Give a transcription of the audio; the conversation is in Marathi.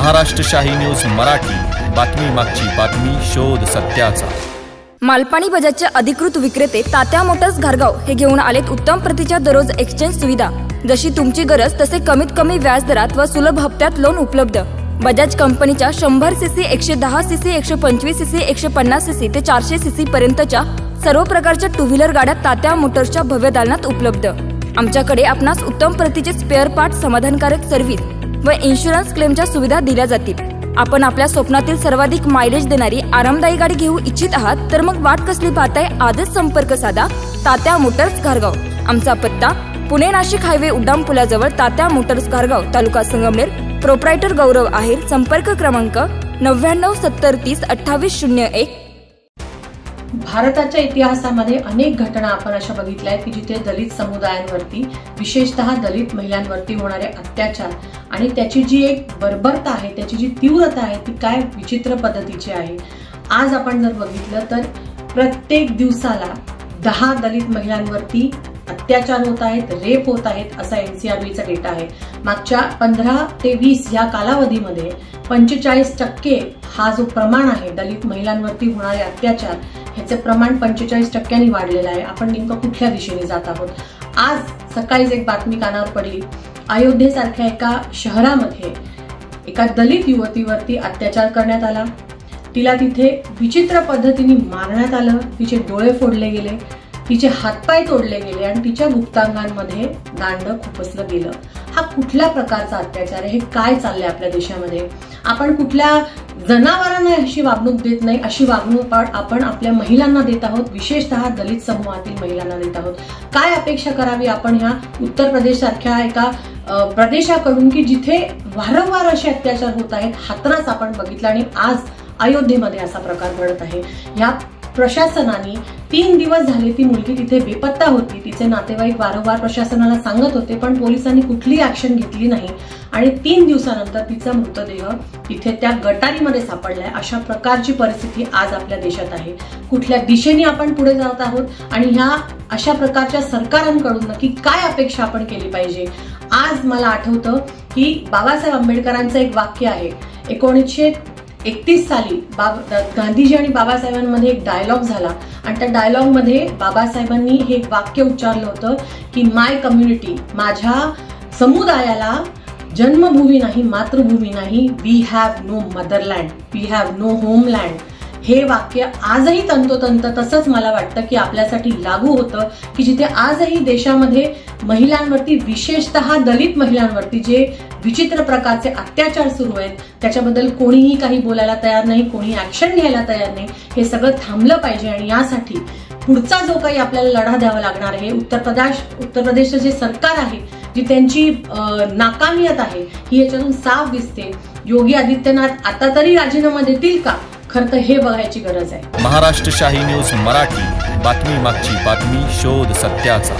महाराष्ट्र शाही न्यूज मराठी, बातमी मागची बातमी, शोध सत्याचा। मालपाणी बजाजचे अधिकृत विक्रेते तात्या मोटर्स घारगाव हे घेऊन आलेत उत्तम प्रतीच्या दररोज एक्सचेंज सुविधा। जशी तुमची गरज तसे कमीत कमी व्याज दरात व सुलभ हप्त्यात लोन उपलब्ध। बजाज कंपनीच्या 100 सीसी, 110 सीसी, 125 सीसी, 150 सीसी ते 400 सीसी पर्यंतच्या सर्व प्रकारच्या टू व्हीलर गाड्या तात्या मोटर्सच्या भव्य दालनात उपलब्ध। आमच्याकडे आपणास उत्तम प्रतीचे स्पेअर पार्ट, समाधानकारक सर्व्हिस व इन्शुरन्स क्लेमच्या सुविधा दिल्या जातील। आपण आपल्या स्वप्नातील सर्वाधिक मायलेज देणारी आरामदायी गाडी घेऊ इच्छित आहात तर मग वाट कसली पाहताय? आजच संपर्क साधा तात्या मोटर्स घारगाव। आमचा पत्ता पुणे नाशिक हायवे उड्डाण पुलाजवळ, तात्या मोटर्स घारगाव, तालुका संगमनेर। प्रोप्रायटर गौरव आहेर। संपर्क क्रमांक 99 70 30 28 01। भारताच्या इतिहासामध्ये अनेक घटना आपण अशा बघितल्या आहेत की जिथे दलित समुदायांवरती, विशेषतः दलित महिलांवरती होणारे अत्याचार आणि त्याची जी एक बर्बरता आहे, त्याची जी तीव्रता आहे ती काय विचित्र पद्धतीची आहे। आज आपण जर बघितलं तर प्रत्येक दिवसाला 10 दलित महिलांवरती अत्याचार होत आहेत, रेप होत आहेत, असा NCRBचा डेटा आहे। मागच्या 15 ते 20 या कालावधीमध्ये 45% हा जो प्रमाण आहे दलित महिलांवरती होणारे अत्याचार, ह्याचे प्रमाण 45% वाढलेलं आहे। आपण नेमकं कुठल्या दिशेने जात आहोत? आज सकाळीच एक बातमी कानावर पडली। अयोध्येसारख्या एका शहरामध्ये एका दलित युवतीवरती अत्याचार करण्यात आला। तिला तिथे विचित्र पद्धतीने मारण्यात आलं, तिचे डोळे फोडले गेले, तिचे हातपाय तोडले गेले आणि तिच्या गुप्तांगांमध्ये दांड खुपसलं गेलं। हा कुठल्या प्रकारचा अत्याचार आहे? हे काय चाललंय आपल्या देशामध्ये? आपण कुठल्या जनावरांना अशी वागणूक देत नाही, अशी वागणूक आपण आपल्या महिलांना देत आहोत, विशेषतः दलित समूहातील महिलांना देत आहोत। काय अपेक्षा करावी आपण ह्या उत्तर प्रदेश सारख्या एका प्रदेशाकडून की जिथे वारंवार असे अत्याचार होत आहेत? हातराच आपण बघितला आणि आज अयोध्येमध्ये असा प्रकार घडत आहे। या प्रशासनाने 3 दिवस झाले ती मुलगी तिथे बेपत्ता होती। तिचे नातेवाईक वारंवार प्रशासनाला सांगत होते, पण पोलिसांनी कुठलीही ऍक्शन घेतली नाही आणि 3 दिवसानंतर तिचा मृतदेह तिथे त्या गटारीमध्ये सापडलाय। अशा प्रकारची परिस्थिती आज आपल्या देशात आहे। कुठल्या दिशेने आपण पुढे जात आहोत आणि ह्या अशा प्रकारच्या सरकारांकडून नक्की काय अपेक्षा आपण केली पाहिजे? आज मला आठवतं की बाबासाहेब आंबेडकरांचं एक वाक्य आहे। 1931 साली गांधीजी आणि बाबासाहेबांमध्ये एक डायलॉग झाला आणि त्या डायलॉग मध्ये बाबासाहेबांनी हे वाक्य उच्चारलं होतं की माय कम्युनिटी, माझ्या समुदायाला जन्मभूमी नाही, मातृभूमी नाही, we have no motherland, we have no homeland. हे वाक्य आजही तंतोतंत तसंच मला वाटतं की आपल्यासाठी लागू होतं की जिथे आजही देशामध्ये महिलांवरती, विशेषतः दलित महिलांवरती जे विचित्र प्रकारचे अत्याचार सुरू आहेत त्याच्याबद्दल कोणीही काही बोलायला तयार नाही, कोणी ऍक्शन घ्यायला तयार नाही। हे सगळं थांबलं पाहिजे आणि यासाठी पुढचा जो काही आपल्याला लढा द्यावा लागणार आहे, उत्तर प्रदेशचं जे सरकार आहे, जी त्यांची नाकामियत आहे ही याच्यातून साफ दिसते। योगी आदित्यनाथ आता तरी राजीनामा देतील का? खरं तर हे बघायची गरज आहे। महाराष्ट्र शाही न्यूज मराठी, बातमी मागची बातमी, शोध सत्याचा।